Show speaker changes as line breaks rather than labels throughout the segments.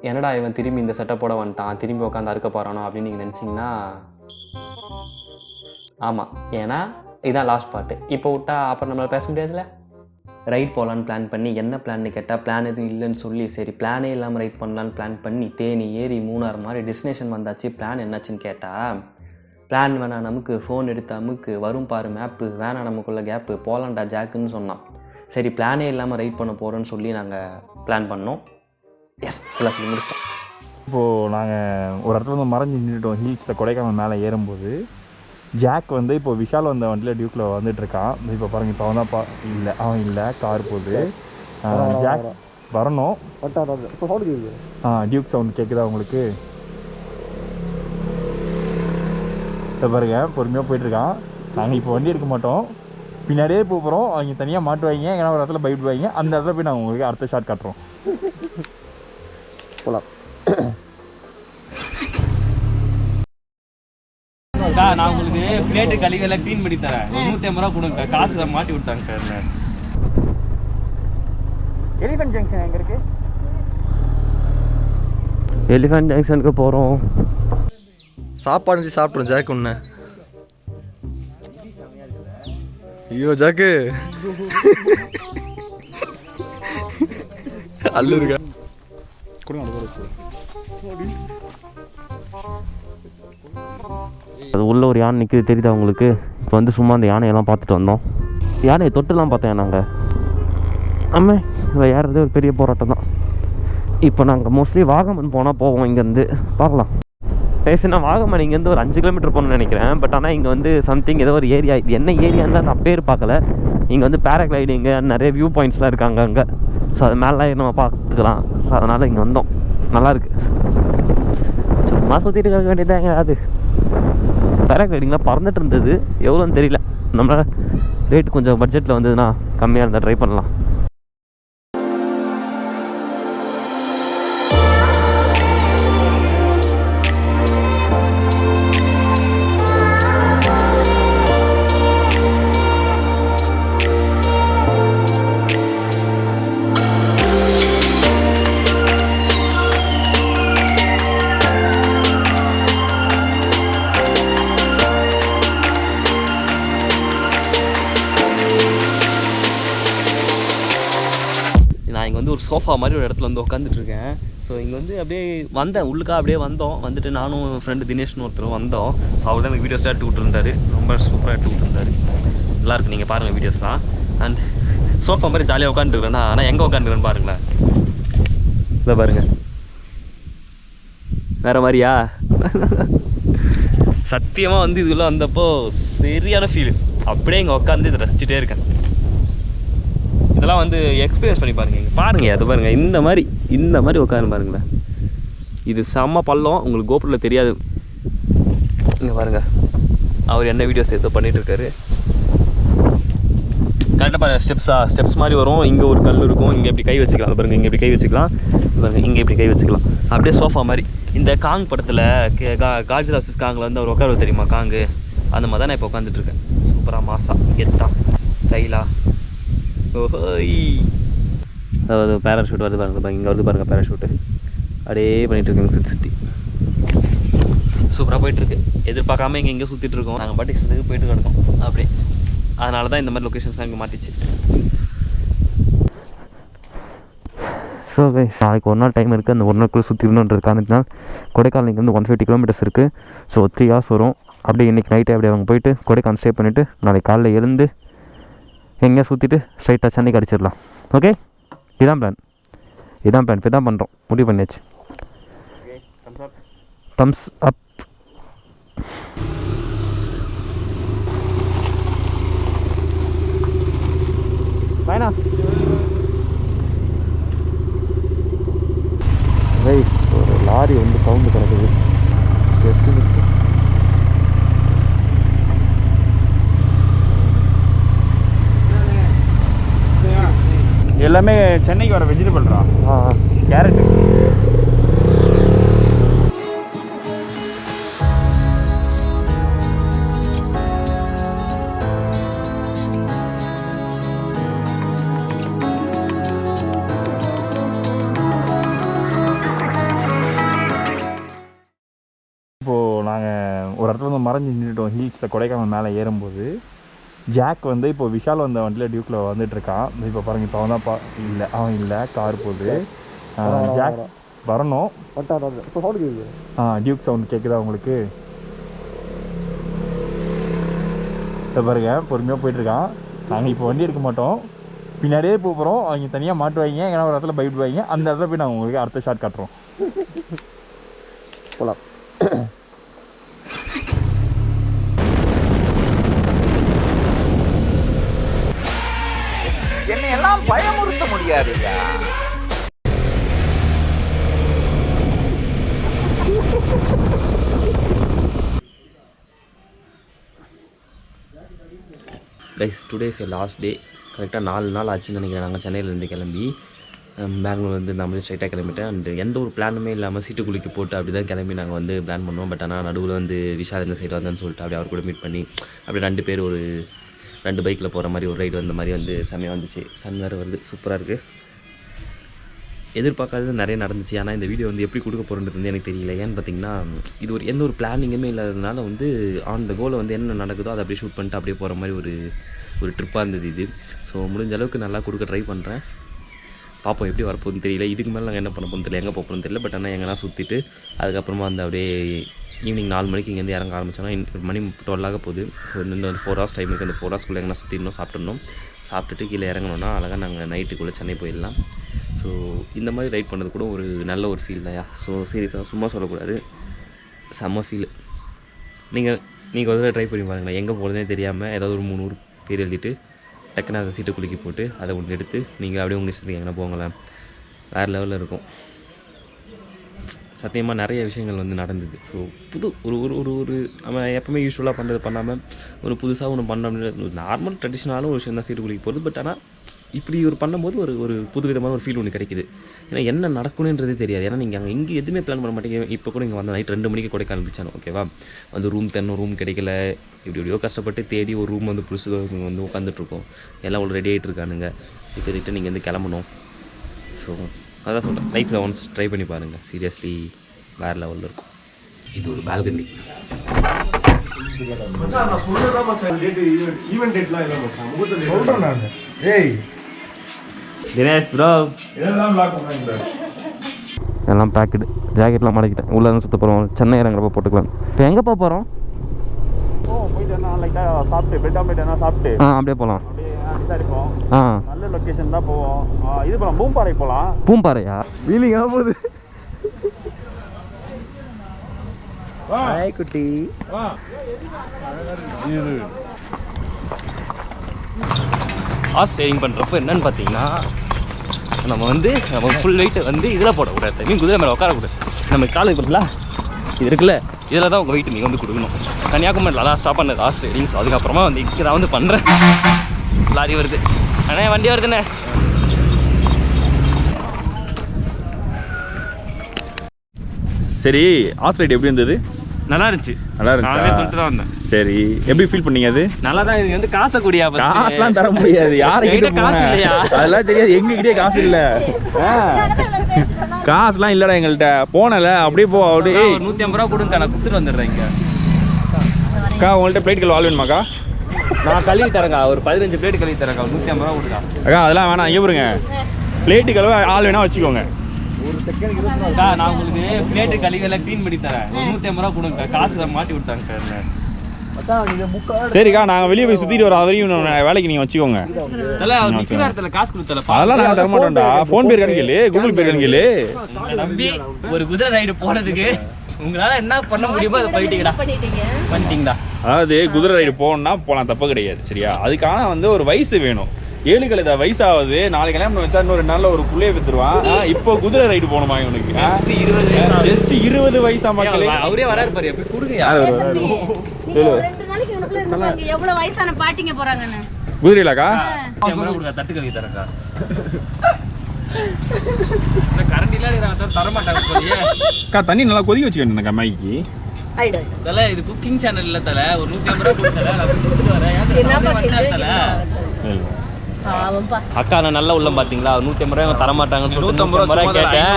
என்னடா இவன் திரும்பி இந்த செட்டப்போட வந்துட்டான், திரும்பி உட்காந்து அறுக்க போகிறானோ அப்படின்னு நீங்கள் நினச்சிங்கன்னா ஆமாம், ஏன்னா இதான் லாஸ்ட் பார்ட்டு. இப்போ விட்டா அப்புறம் நம்மளால் பேச முடியாதுல்ல. ரைட் போகலான்னு பிளான் பண்ணி என்ன பிளான்னு கேட்டால் பிளான் எதுவும் இல்லைன்னு சொல்லி சரி பிளானே இல்லாமல் ரைட் பண்ணலான்னு பிளான் பண்ணி தேனி ஏறி மூணார் மாதிரி டெஸ்டினேஷன் வந்தாச்சு. பிளான் என்னாச்சுன்னு கேட்டால் பிளான் வேணாம் நமக்கு, ஃபோன் எடுத்து அமுக்கு, வரும் பாரு மேப்பு, வேணாம் நமக்குள்ள கேப்பு, போலாண்டா ஜாக்குன்னு சொன்னான். சரி பிளானே இல்லாமல் ரைட் பண்ண போகிறோன்னு சொல்லி நாங்கள் பிளான் பண்ணோம். எஸ் ஃபுல்லாக சொல்லி முடிச்சிட்டோம்.
இப்போது நாங்கள் ஒரு இடத்துல வந்து மறைஞ்சு நின்றுட்டோம். ஹில்ஸில் கொடைக்கானல் மேலே ஏறும்போது ஜாக் வந்து இப்போ விஷால் வந்த வண்டியில் டியூக்கில் வந்துட்டுருக்கான். இப்போ பாருங்கள், இப்போ அவன் தான் இல்லை, அவன் இல்லை, கார் போகுது. ஜாக் வரணும். டியூக் சவுண்ட் கேட்குதா உங்களுக்கு? இப்போ பாருங்க, பொறுமையாக போயிட்டுருக்கான். நாங்கள் இப்போ வண்டி எடுக்க மாட்டோம், பின்னாடியே போகிறோம். அவங்க தனியாக மாட்டுவாங்க, ஏன்னா ஒரு இடத்துல பயப்படுவாங்க. அந்த இடத்துல போய் நாங்கள் உங்களுக்கு அடுத்த ஷாட் காட்டுறோம். போகலாம்.
நான் உங்களுக்கு பிளேட்டு கழிவெல்லாம் க்ளீன் பண்ணி தரேன். 150 ரூபா கொடுங்க, காசு மாட்டி விட்டாங்க சார்.
எலிஃபென்ட் ஜங்ஷன் எங்கே இருக்குது?
எலிஃபென்ட் ஜங்ஷனுக்கு போகிறோம்.
சாப்பாடு சாப்பிட்றோம் ஜாக்கு. ஒன்று ஐயோ ஜாக்கு அல்லு இருக்கா
அது உள்ள ஒரு யானை நிற்கிது, தெரியுதா உங்களுக்கு? இப்போ வந்து சும்மா அந்த யானையெல்லாம் பார்த்துட்டு வந்தோம். யானையை தொட்டுலாம் பார்த்தேன் நாங்கள். ஆமாம், இதை ஏறது ஒரு பெரிய போராட்டம் தான். இப்போ நாங்கள் மோஸ்ட்லி வாகமன் போனால் போவோம். இங்கேருந்து பார்க்கலாம். பேசுனா வாகமன் இங்கேருந்து ஒரு 5 கிலோமீட்டர் போகணும்னு நினைக்கிறேன். பட் ஆனால் இங்கே வந்து சம்திங் ஏதோ ஒரு ஏரியா, இது என்ன ஏரியான்னு நான் பேர் பார்க்கல. இங்கே வந்து பேராகிளைடிங்கு நிறைய வியூ பாயிண்ட்ஸ்லாம் இருக்காங்க அங்கே. ஸோ அது மேலே நம்ம பார்த்துக்கலாம். ஸோ அதனால் இங்கே வந்தோம். நல்லாயிருக்கு. சும்மா சுற்றிட்டு இருக்க வேண்டியதாங்க. அது பேராகிளைடிங்லாம் பறந்துட்டு இருந்தது, எவ்வளோன்னு தெரியல. நம்மளால் ரேட்டு கொஞ்சம் பட்ஜெட்டில் வந்ததுன்னா கம்மியாக இருந்தால் ட்ரை பண்ணலாம். நான் இங்கே வந்து ஒரு சோஃபா மாதிரி ஒரு இடத்துல வந்து உட்காந்துட்ருக்கேன். ஸோ இங்கே வந்து அப்படியே வந்தேன், உள்ளுக்கா அப்படியே வந்தோம். வந்துட்டு நானும் என் ஃப்ரெண்டு தினேஷ்னு ஒருத்தர் வந்தோம். ஸோ அவர் தான் எனக்கு வீடியோஸ் எடுத்து விட்டுருந்தாரு. ரொம்ப சூப்பராக எடுத்து விட்டுருந்தாரு. நல்லாயிருக்கு, நீங்கள் பாருங்கள் வீடியோஸ்லாம். அண்ட் சோஃபா மாதிரி ஜாலியாக உட்காந்துருக்கேன். ஆனால் எங்கே உட்காந்துருக்கேன்னு பாருங்களேன். இதை பாருங்கள், வேறு மாதிரியா? சத்தியமாக வந்து இதுக்குள்ளே வந்தப்போ சரியான ஃபீல். அப்படியே இங்கே உட்காந்து இதை ரசிச்சுட்டே இருக்கேன். இதெல்லாம் வந்து எக்ஸ்பீரியன்ஸ் பண்ணி பாருங்கள். இங்கே பாருங்கள், அது பாருங்கள், இந்த மாதிரி உட்காந்து பாருங்களேன். இது செம்ம பள்ளம், உங்களுக்கு கோபுரத்தில் தெரியாது. இங்கே பாருங்கள், அவர் என்ன வீடியோஸ் ஏதோ பண்ணிகிட்ருக்காரு. கரெக்டாக பாருங்கள், ஸ்டெப்ஸ் மாதிரி வரும். இங்கே ஒரு கல் இருக்கும், இங்கே இப்படி கை வச்சுக்கலாம். பாருங்கள், இங்கே இப்படி கை வச்சுக்கலாம். பாருங்கள், இங்கே இப்படி கை வச்சுக்கலாம். அப்படியே சோஃபா மாதிரி. இந்த காங் படத்தில் காட்ஜிலா vs காங்கில் வந்து அவர் உட்கார தெரியுமா, காங்கு, அந்த மாதிரி தான் நான் இப்போ உட்காந்துட்ருக்கேன். சூப்பராக மாசா கெத்தா ஸ்டைலாக. ஓஹோய், அதாவது பேராஷூட் வருது பாருங்க. இங்கே வருது பாருங்கள் பேராஷூட்டு. அப்படியே பண்ணிகிட்ருக்கேங்க சுற்றி சூப்பராக போயிட்டுருக்கு. எதிர்பார்க்காம இங்கே சுற்றிட்டுருக்கோம். நாங்கள் பாட்டு இஷ்டத்துக்கு போயிட்டு கிடக்கோம் அப்படியே. அதனால தான் இந்த மாதிரி லொக்கேஷன்ஸ்லாம் இங்கே மாட்டிச்சு. ஸோ நாளைக்கு ஒரு நாள் டைம் இருக்குது. அந்த ஒரு நாளுக்குள்ளே சுற்றிடணுன்றது காரணத்தினால் கொடைக்கானல் இங்கேருந்து 150 கிலோமீட்டர்ஸ் இருக்குது. ஸோ 3 hours வரும். அப்படியே இன்றைக்கி நைட்டே அப்படியே அவங்க போயிட்டு கொடைக்கானல் ஸ்டே பண்ணிவிட்டு நாளைக்கு காலையில் எழுந்து எங்கேயா சுற்றிட்டு ஸ்ட்ரைட்டாக சென்னைக்கு அடிச்சிடலாம். ஓகே, இதான் பிளான். இப்போ தான் பண்ணுறோம், முடிவு பண்ணியாச்சு. Thumbs up. பாய்ண்ணா. ஒரு லாரி வந்து கவுந்து கிடக்குது.
எல்லாமே சென்னைக்கு வர வெஜிடபிள்ரா. கேரட்டு. இப்போது நாங்கள் ஒரு இடத்துல வந்து மறைஞ்சு நின்றுட்டோம் ஹில்ஸில் கொடைக்கானல் மேலே ஏறும்போது. ஜாக் வந்து இப்போ விஷால் வந்த வண்டியில் டியூக்கில் வந்துட்டுருக்கான். இப்போ பாருங்கள், இப்போ அவன் தான் இல்லை, அவன் இல்லை, கார் போகுது. ஜாக் வரணும். டியூக் சவுண்ட் கேட்குதா உங்களுக்கு? இப்போ பாருங்க, பொறுமையாக போயிட்டுருக்கான். நாங்கள் இப்போ வண்டி எடுக்க மாட்டோம், பின்னாடியே போகிறோம். அவங்க தனியாக மாட்டுவாங்க, ஏன்னா ஒரு இடத்துல பயப்படுவாங்க. அந்த இடத்துல போய் நாங்கள் உங்களுக்கு அடுத்த ஷாட் காட்டுறோம். போகலாம்.
என்னையெல்லாம் பயமுறுத்த முடியாதுயா.
Guys, today is last day. கரெக்டாக 4 நாள் ஆச்சுன்னு நினைக்கிறேன். நாங்கள் சென்னையிலேருந்து கிளம்பி பெங்களூர்லேருந்து நம்மளே ஸ்ட்ரைட்டாக கிளம்பிட்டேன். அண்ட் எந்த ஒரு பிளானுமே இல்லாமல் சீட்டு குளிக்க போட்டு அப்படி தான் கிளம்பி நாங்கள் வந்து பிளான் பண்ணுவோம். பட் ஆனால் நடுவில் வந்து விஷால் இந்த சைடு வந்தேன்னு சொல்லிட்டு அப்படியே அவர் கூட மீட் பண்ணி அப்படியே 2 பேர் ஒரு 2 பைக்கில் போகிற மாதிரி ஒரு ரைடு வந்த மாதிரி வந்து செம்மையாக வந்துச்சு. சன் வேறு வருது, சூப்பராக இருக்குது. எதிர்பார்க்காதது நிறைய நடந்துச்சு. ஆனால் இந்த வீடியோ வந்து எப்படி கொடுக்க போகிறன்றது வந்து எனக்கு தெரியல. ஏன்னு பார்த்தீங்கன்னா, இது எந்த ஒரு பிளானிங்குமே இல்லாததுனால வந்து ஆன் த கோலை வந்து என்ன நடக்குதோ அதை அப்படியே ஷூட் பண்ணிட்டு அப்படியே போகிற மாதிரி ஒரு ட்ரிப்பாக இருந்தது இது. ஸோ முடிஞ்ச அளவுக்கு நல்லா கொடுக்க ட்ரை பண்ணுறேன். பார்ப்போம் எப்படி வரப்போகுதுன்னு தெரியல. இதுக்கு மேலே நாங்கள் என்ன பண்ண போகணும்னு தெரியல, எங்கே போகணும்னு தெரியல. பட் ஆனால் எங்கன்னா சுற்றிட்டு அதுக்கப்புறமா வந்து அப்படியே ஈவினிங் 4 மணிக்கு இங்கேருந்து இறங்க ஆரம்பிச்சோன்னா மணி 12 போகுது. ஸோ இந்த 4 hours டைம் இருக்குது. அந்த 4 hours எங்கன்னா சுற்றிடணும், சாப்பிட்டுட்டு கீழே இறங்கணுன்னா அழகாக நாங்கள் நைட்டுக்குள்ளே சென்னை போயிடலாம். ஸோ இந்த மாதிரி ரைட் பண்ணது கூட ஒரு நல்ல ஒரு ஃபீல் தான்யா. ஸோ சீரியஸாக சும்மா சொல்லக்கூடாது, செம்ம ஃபீல். நீங்கள் ஒரு தடவை ட்ரை பண்ணி பாருங்களேன். எங்கே போகிறதுனே தெரியாமல் ஏதாவது ஒரு 3 ஊர் பேர் எழுதிட்டு டக்குன்னு அதை சீட்டை குலுக்கி போட்டு அதை ஒன்று எடுத்து நீங்கள் அப்படியே உங்கள் இஷ்டத்துக்கு எங்கன்னா போங்களேன், வேறு லெவலில் இருக்கும். சத்தியமாக நிறைய விஷயங்கள் வந்து நடந்தது. ஸோ புது ஒரு நம்ம எப்போவுமே யூஸ்வலாக பண்ணுறது பண்ணாமல் ஒரு புதுசாக ஒன்று பண்ண அப்படின்ற நார்மல் ட்ரெடிஷ்னலான ஒரு விஷயம் தான் சீட்டு குளிக்க போகிறது. பட் ஆனால் இப்படி பண்ணும்போது ஒரு புது விதமான ஒரு ஃபீல் ஒன்று கிடைக்குது. ஏன்னா என்ன நடக்கணுன்றதே தெரியாது. ஏன்னா நீங்கள் அங்கே இங்கே எதுவுமே பிளான் பண்ண மாட்டேங்க. இப்போ கூட இங்கே வந்த நைட் 2 மணிக்கு கொடைக்கானல் இருந்துச்சானோ, ஓகேவா, வந்து ரூம் தேடணும், ரூம் கிடைக்கல. எப்படியோ கஷ்டப்பட்டு தேடி ஒரு ரூம் வந்து புதுசு வந்து உட்காந்துட்ருக்கோம். எல்லாம் ஒரு ரெடி ஆகிட்டு இருக்கானுங்க. இப்போ ரிட்டன் நீங்கள் வந்து கிளம்பணும். ஸோ அதான் சொல்கிறேன், லைஃப்பில் ஒன்ஸ் ட்ரை பண்ணி பாருங்கள். சீரியஸ்லி வேறு லெவலில் இருக்கும். இது ஒரு பால்கனி. தினேஷ் ப்ரோ எல்லாம் பேக்கடு, ஜாக்கெட்லாம் மடக்கிட்டேன். உள்ளே தான் சுற்ற போகிறோம். சென்னை இறங்குறப்ப போட்டுக்கலாம். இப்போ எங்கே போகிறோம்?
போயிட்டு லைட்டாக சாப்பிட்டு பிரெட் ஆம்லேட் என்ன சாப்பிட்டு
அப்படியே போகலாம்.
விசாரிப்போம். நல்ல லொக்கேஷன் தான் போவோம். இது போகலாம், பூம்பாறை போகலாம்.
பூம்பாறையா?
வீலிங் ஆக போகுது. குட்டி
ஹார்ஸ் ரைடிங் பண்ணுறப்போ என்னன்னு பார்த்தீங்கன்னா, நம்ம ஃபுல் வெயிட்டை வந்து இதில் போடக்கூடாது. மீன் குதிரை மேலே உட்காரக்கூடாது. நம்ம காலுக்கு இருக்குல்ல, இது இருக்குல்ல, இதில் தான் உங்கள் வெயிட் நீங்கள் வந்து கொடுக்கணும். கன்னியாகுமரியில் தான் ஸ்டாப் பண்ணது ஹார்ஸ் ரைடிங்ஸ். அதுக்கப்புறமா வந்து இங்கே தான் வந்து பண்ணுறேன். லாரி வருது அண்ணே, வண்டி வருதுண்ணே.
சரி, ஹார்ஸ் ரைடு எப்படி இருந்தது?
நல்லா இருந்துச்சு.
நல்லா இருந்துச்சு.
நானே சொல்லிட்டு தான் வந்தேன்.
சரி, எப்படி ஃபீல் பண்ணீங்க? அது
நல்லா தான். இது வந்து காசை கூடியா?
காசுலாம் தர முடியாது. யாருக்கிட்ட
காசு இல்லையா?
அதெல்லாம் தெரியாது. எங்ககிட்டயே காசு இல்லை. காசுலாம் இல்லடா எங்கள்கிட்ட. போனல அப்படியே போ. அப்படியே
150 ரூபா கொடுங்க, நான் கொடுத்துட்டு வந்துடுறேன். இங்கே
அக்கா, உங்கள்கிட்ட பிளேட் கழுவ ஆள் வேணுமாக்கா?
நான் கழுவி தரேங்க. ஒரு 15 பிளேட் கழுவி தரேங்க. 150 ரூபா கொடுங்க.
அக்கா அதெல்லாம் வேணாம், இங்கே பாருங்க, பிளேட்டு கழுவ ஆள் வேணா வச்சுக்கோங்க.
நான் உங்களுக்கு பிளேட்டு கழுவி எல்லாம் க்ளீன் பண்ணி தரேன். 150 ரூபா கொடுங்க. காசு மாட்டி விட்டாங்க.
சரிக்கா, நாங்கள் வெளியே போய் சுற்றிட்டு வரோம். வரையும் வேலைக்கு நீங்கள் வச்சுக்கோங்க.
காசு கொடுத்தல
அதெல்லாம் நாங்கள் தர மாட்டோம்டா. ஃபோன் பே கணக்கில், கூகுள் பே கணக்கில்.
நம்பி ஒரு குதிரை ரைடு போனதுக்கு உங்களால என்ன பண்ண முடியுமோ அதை பண்ணிட்டீங்கடா.
அதாவது குதிரை ரைடு போகணும்னா போகலாம், தப்பு கிடையாது. சரியா? அதுக்கான வந்து ஒரு வயசு வேணும். 7 கழுத வயசாகுது. நாளைக்கு கல்யாணம் வச்சா இன்னும் 2 நாளில் ஒரு புள்ளைய வித்துருவான். இப்போ குதிரை ரைடு போகணுமா இவனுக்கு? ஜஸ்ட் 20 வயசா மக்களே.
அவரே வராரு பாரு. எப்படி கொடுங்க.
எவ்வளவு வயசான பாட்டிங்க போறாங்கன்னு
குதிரையிலாக்கா
தட்டு கழுவி தரேங்க. கரண்ட் இல்லாத தர மாட்டாங்க.
தண்ணி நல்லா கொதிக்க வச்சுக்கணும் கம்மாய்க்கு.
தல இது குக்கிங் சேனல் இல்ல தல. ஒரு 150 ரூபா கொடுத்தல நான் கொடுத்துட்டு வரேன்.
அக்கா நான் நல்ல உள்ளம் பார்த்தீங்களா 150 ரூபாய் தர மாட்டாங்கன்னு சொல்லிட்டு 150 ரூபாய் கேட்டேன்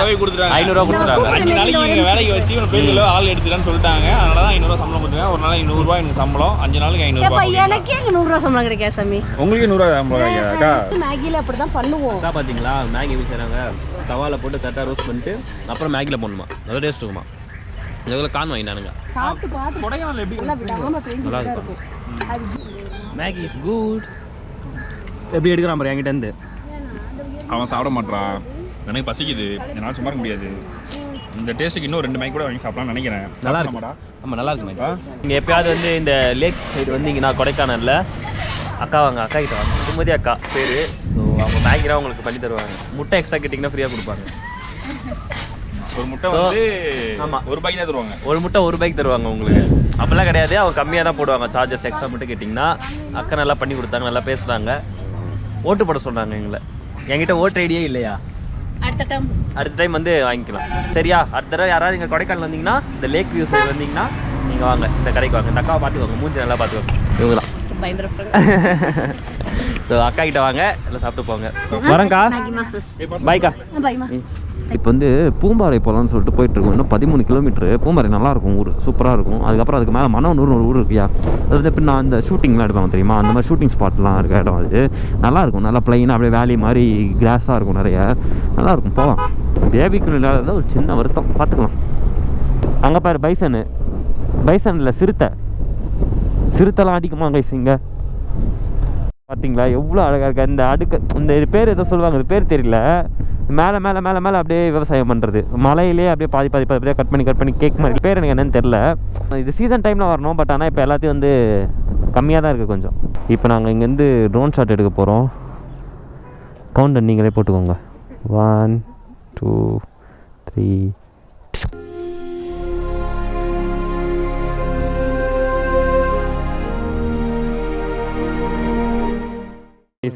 500 ரூபா கொடுத்துட்டாங்க
5 நாளைக்கு நீங்கள் வேலைக்கு வச்சு ஒரு பெரிய ஆள் எடுத்துட்டான்னு சொல்லிட்டாங்க. அதனால தான் 500 ரூபா சம்பளம் கொடுத்துருங்க. ஒரு நாளைக்கு 100 ரூபாய் எனக்கு சம்பளம், 5 நாளைக்கு 500 ரூபாய்.
எனக்கே 100 ரூபா சம்பளம் கிடைக்கா சாமி.
உங்களுக்கு 100 ரூபாய் சம்பளம் கிடைக்காதா?
மேகில அப்படிதான் பண்ணுவோம்.
அக்கா பார்த்தீங்களா மேகி வச்சுறாங்க, தவாவில் போட்டு கரெக்டாக ரோஸ்ட் பண்ணிட்டு அப்புறம் மேகியில் போடணுமா, நல்லா டேஸ்ட் இருக்குமா. இதில் கான் வாங்கினானுங்க.
சாப்பிட்டு பார்த்து
கொடைக்கானல் எப்படி
நல்லா இருக்கும். Maggi is good. எப்படி எடுக்கிறான் பாரு என்கிட்ட இருந்து.
அவன் சாப்பிட மாட்டான், எனக்கு பசிக்குது, என்னால் சும்மா இருக்க முடியாது. இந்த டேஸ்ட்டுக்கு இன்னும் 2 மேக் கூட வாங்கி சாப்பிடலாம்னு நினைக்கிறேன்.
நல்லா இருக்குமாடா? ஆமாம் நல்லா இருக்குமே. நீங்கள் எப்பயாவது வந்து இந்த லேக் சைடு வந்தீங்கன்னா கொடைக்கானலில் அக்கா வாங்க, அக்கா கிட்ட வாங்க, சுமதி அக்கா பேர். ஸோ அவங்க மேகிலாம் உங்களுக்கு பண்ணி தருவாங்க. முட்டை எக்ஸ்ட்ரா கேட்டிங்கன்னா ஃப்ரீயாக கொடுப்பாங்க.
ஒரு முட்டை வந்து
ஆமாம்
ஒரு பைக் தான் தருவாங்க.
ஒரு முட்டை 1 ரூபாய்க்கு தருவாங்க உங்களுக்கு. அப்போல்லாம் கிடையாது, அவங்க கம்மியாக தான் போடுவாங்க சார்ஜஸ். எக்ஸ்ட்ரா மட்டும் கேட்டிங்கன்னா அக்கா நல்லா பண்ணி கொடுத்தாங்க, நல்லா பேசுகிறாங்க. ஓட்டு போட சொன்னாங்க எங்களை. என்கிட்ட ஓட்டு ஐடியே இல்லையா? அடுத்த டைம் வந்து வாங்கிக்கலாம் சரியா? அடுத்த தடவை யாராவது இங்கே கொடைக்கானல் வந்தீங்கன்னா இந்த லேக் வியூ சைடு வந்தீங்கன்னா நீங்கள் வாங்க, இந்த கடைக்கு வாங்க. இந்த அக்காவை பார்த்துக்கோங்க, மூஞ்சி நல்லா பார்த்துக்கோங்க. இவங்க தான் அக்கா கிட்ட வாங்க, எல்லாம் சாப்பிட்டு போங்க. வரேங்க்கா, பாய்க்கா. இப்போ வந்து பூம்பாறை போகலான்னு சொல்லிட்டு போயிட்டுருக்கோம். இன்னும் 13 கிலோமீட்டரு. பூம்பாறை நல்லாயிருக்கும், ஊர் சூப்பராக இருக்கும். அதுக்கப்புறம் அதுக்கு மேலே மனவனூர்னு ஒரு ஊர் இருக்குயா, அது வந்து எப்படி நான் இந்த ஷூட்டிங்லாம் எடுப்பாங்க தெரியுமா, அந்த மாதிரி ஷூட்டிங் ஸ்பாட்லாம் இருக்க இடம். அது நல்லாயிருக்கும், நல்லா ப்ளைனாக அப்படியே வேலி மாதிரி கிராஸாக இருக்கும், நிறைய நல்லாயிருக்கும். போகலாம். பேபிக்குள்ள இல்லாத ஒரு சின்ன வருத்தம், பார்த்துக்கலாம். அங்கே பாரு பைசன் இல்லை, சிறுத்தைலாம் அடிக்குமா கைஸ் இங்கே? பார்த்தீங்களா எவ்வளோ அழகாக இருக்குது இந்த அடுக்கு. இந்த இது பேர் எதோ சொல்லுவாங்க, இது பேர் தெரியல. மேலே மேலே மேலே மேலே அப்படியே விவசாயம் பண்ணுறது, மலையிலே அப்படியே பாதி அப்படியே கட் பண்ணி கேக் மாதிரி. பேர் எனக்கு என்னன்னு தெரில. இது சீசன் டைமில் வரணும், பட் ஆனால் இப்போ எல்லாத்தையும் வந்து கம்மியாக தான் இருக்குது கொஞ்சம். இப்போ நாங்கள் இங்கேருந்து ட்ரோன் ஷாட் எடுக்க போகிறோம். கவுண்டர் நீங்களே போட்டுக்கோங்க. 1 2 3.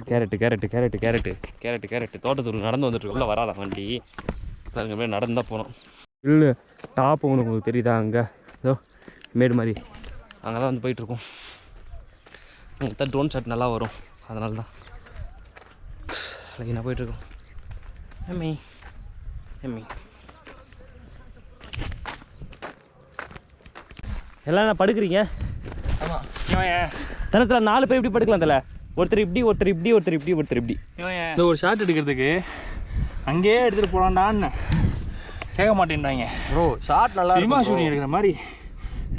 கேரட்டு தோட்டத்துக்குள்ள நடந்து வந்துட்டு உள்ள வராத வண்டி பாருங்க. அப்படியே நடந்து தான் போனோம். இல்லை டாப் உங்களுக்கு தெரியுதா? அங்கே ஏதோ மேடு மாதிரி அங்கே தான் வந்து போயிட்டுருக்கோம். அங்கே தான் ட்ரோன் ஷாட் நல்லா வரும், அதனால தான் லைனாக போயிட்டுருக்கோம். எம்மி எல்லாம் என்ன படுக்கிறீங்க?
ஆமாம்,
தனத்தில் 4 பேர் இப்படி படுக்கலாம். தலை ஒருத்தர் இப்படி இந்த
ஒரு ஷாட் எடுக்கிறதுக்கு அங்கேயே எடுத்துகிட்டு போகலான்டான்னு கேட்க மாட்டேன்றாங்க.
ப்ரோ ஷார்ட் நல்லா
சினிமா ஷூட்டிங் எடுக்கிற மாதிரி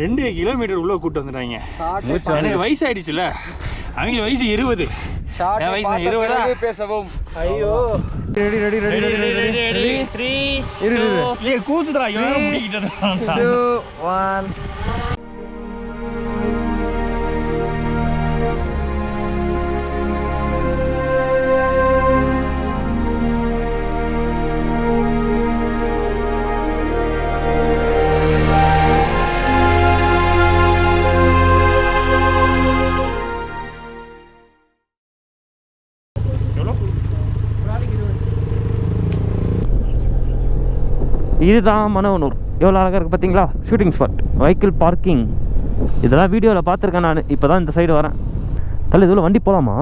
2 கிலோமீட்டர் உள்ளே கூப்பிட்டு வந்துட்டாங்க. எனக்கு வயசு ஆயிடுச்சுல, அவங்களுக்கு வயசு 20, என் வயசு 20
பேசவும்.
ஐயோ ரெடி கூசுதா முடிக்கிட்டு
2 1.
இதுதான் மனவனூர். எவ்வளோ அழகாக இருக்குது பார்த்தீங்களா? Shooting spot, vehicle parking. இதெல்லாம் வீடியோவில் பார்த்துருக்கேன் நான். இப்போ தான் இந்த சைடு வரேன். தலை இதில் வண்டி போகலாமா?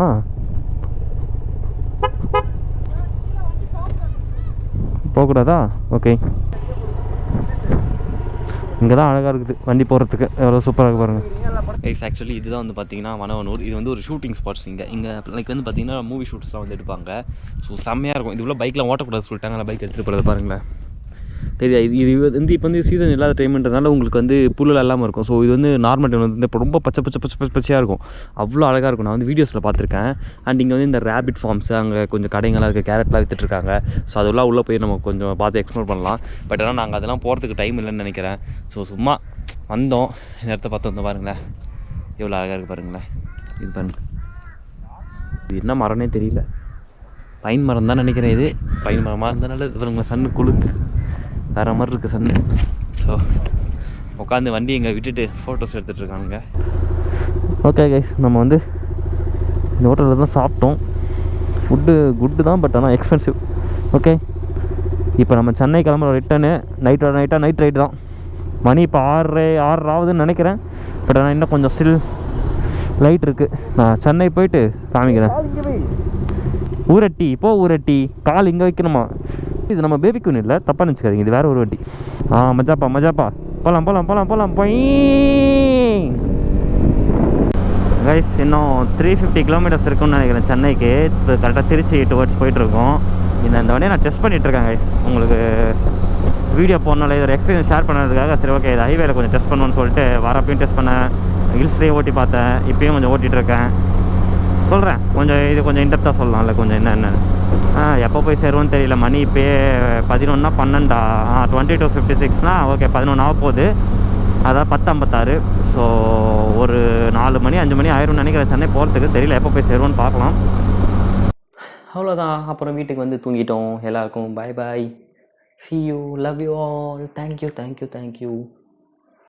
போகக்கூடாதா? ஓகே. இங்கே தான் அழகாக இருக்குது வண்டி போகிறதுக்கு. எவ்வளோ சூப்பராக இருக்குது பாருங்கள். கைஸ் ஆக்சுவலி இதுதான் வந்து பார்த்தீங்கன்னா மனவனூர். இது வந்து ஒரு ஷூட்டிங் ஸ்பாட்ஸ். இங்கே லைக் வந்து பார்த்தீங்கன்னா மூவி ஷூட்ஸ்லாம் வந்து எடுப்பாங்க. ஸோ செம்மையாக இருக்கும். இது உள்ள பைக்லாம் ஓட்டக்கூடாது சொல்லிட்டாங்க, அந்த பைக் எடுத்துகிட்டு போகிறது பாருங்களேன். தெரியா? இது வந்து இப்போ வந்து சீசன் இல்லாத டைம்ன்றதுனால உங்களுக்கு வந்து புல்லுலாம் இல்லாமல் இருக்கும். ஸோ இது வந்து நார்மல் டைம் வந்து இப்போ ரொம்ப பச்சையாக இருக்கும். அவ்வளோ அழகாக இருக்கும். நான் வந்து வீடியோஸில் பார்த்துருக்கேன். அண்ட் இங்கே வந்து இந்த ரேபிட் ஃபார்ம்ஸ், அங்கே கொஞ்சம் கடைங்கள்லாம் இருக்குது, கேரட்லாம் விற்றுட்ருக்காங்க. ஸோ அதெல்லாம் உள்ளே போய் நம்ம கொஞ்சம் பார்த்து எக்ஸ்ப்ளோர் பண்ணலாம். பட் ஆனால் நாங்கள் அதெல்லாம் போகிறதுக்கு டைம் இல்லைன்னு நினைக்கிறேன். ஸோ சும்மா வந்தோம், இந்த இடத்த பார்த்து வந்தோம். பாருங்களேன் எவ்வளோ அழகாக இருக்குது பாருங்களேன். இது பாருங்கள், இது என்ன மரம்னே தெரியல. பைன் மரம் தான் நினைக்கிறேன். இது பைன் மரமாக இருந்தனால இது பாருங்களேன், சன்னு குளுக்கு வேறு மாதிரி இருக்குது சன்னு. ஸோ உட்காந்து வண்டி இங்கே விட்டுட்டு ஃபோட்டோஸ் எடுத்துகிட்ருக்காங்க. ஓகே கைஸ், நம்ம வந்து இந்த ஹோட்டலில் தான் சாப்பிட்டோம். ஃபுட்டு குட்டு தான், பட் ஆனால் எக்ஸ்பென்சிவ். ஓகே, இப்போ நம்ம சென்னை கிளம்புற ரிட்டனு நைட் ரைடு தான். மணி இப்போ 6 ஆகுதுன்னு நினைக்கிறேன். பட் ஆனால் இன்னும் கொஞ்சம் ஸ்டில் லைட் இருக்குது. நான் சென்னை போயிட்டு காமிக்கிறேன். ஊரட்டி போ ஊரட்டி, கால் இங்கே வைக்கணுமா? இது நம்ம பேபி குயின் இல்லை, தப்பாக நினச்சிக்காதீங்க, இது வேறு ஒரு வட்டி. மஜாப்பா மஜாப்பா, போகலாம் போகலாம் போகலாம் போகலாம் போய் கைஸ். இன்னும் 350 கிலோமீட்டர்ஸ் இருக்குன்னு நினைக்கிறேன் சென்னைக்கு. இப்போ கரெக்டாக திருச்சி டுவர்ட்ஸ் போயிட்டுருக்கோம். இந்த வண்டியை நான் டெஸ்ட் பண்ணிகிட்ருக்கேன் கைஸ். உங்களுக்கு வீடியோ போடனால இதோட எக்ஸ்பீரியன்ஸ் ஷேர் பண்ணுறதுக்காக சரி ஓகே இது ஹைவேல கொஞ்சம் டெஸ்ட் பண்ணுவோன்னு சொல்லிட்டு வரப்பையும் டெஸ்ட் பண்ணேன், ஹில்ஸ்லேயும் ஓட்டி பார்த்தேன், இப்போயும் கொஞ்சம் ஓட்டிகிட்ருக்கேன். சொல்கிறேன் கொஞ்சம் இது கொஞ்சம் இன்டெப்த்தாக சொல்லலாம்ல கொஞ்சம் என்னென்னு. எப்போ போய் சேருவோன்னு தெரியல. மணி இப்போயே 11 12 22:56 ஓகே 11 ஆக போகுது. அதான் 10:56. ஸோ ஒரு 4 மணி 5 மணி ஆயிரும்னு நினைக்கிறேன் சென்னை போகிறதுக்கு. தெரியல எப்போ போய் சேருவோன்னு பார்க்கலாம்.
அவ்வளோதான். அப்புறம் வீட்டுக்கு வந்து தூங்கிட்டோம். எல்லாருக்கும் பாய் பாய், see you, love you all, thank you.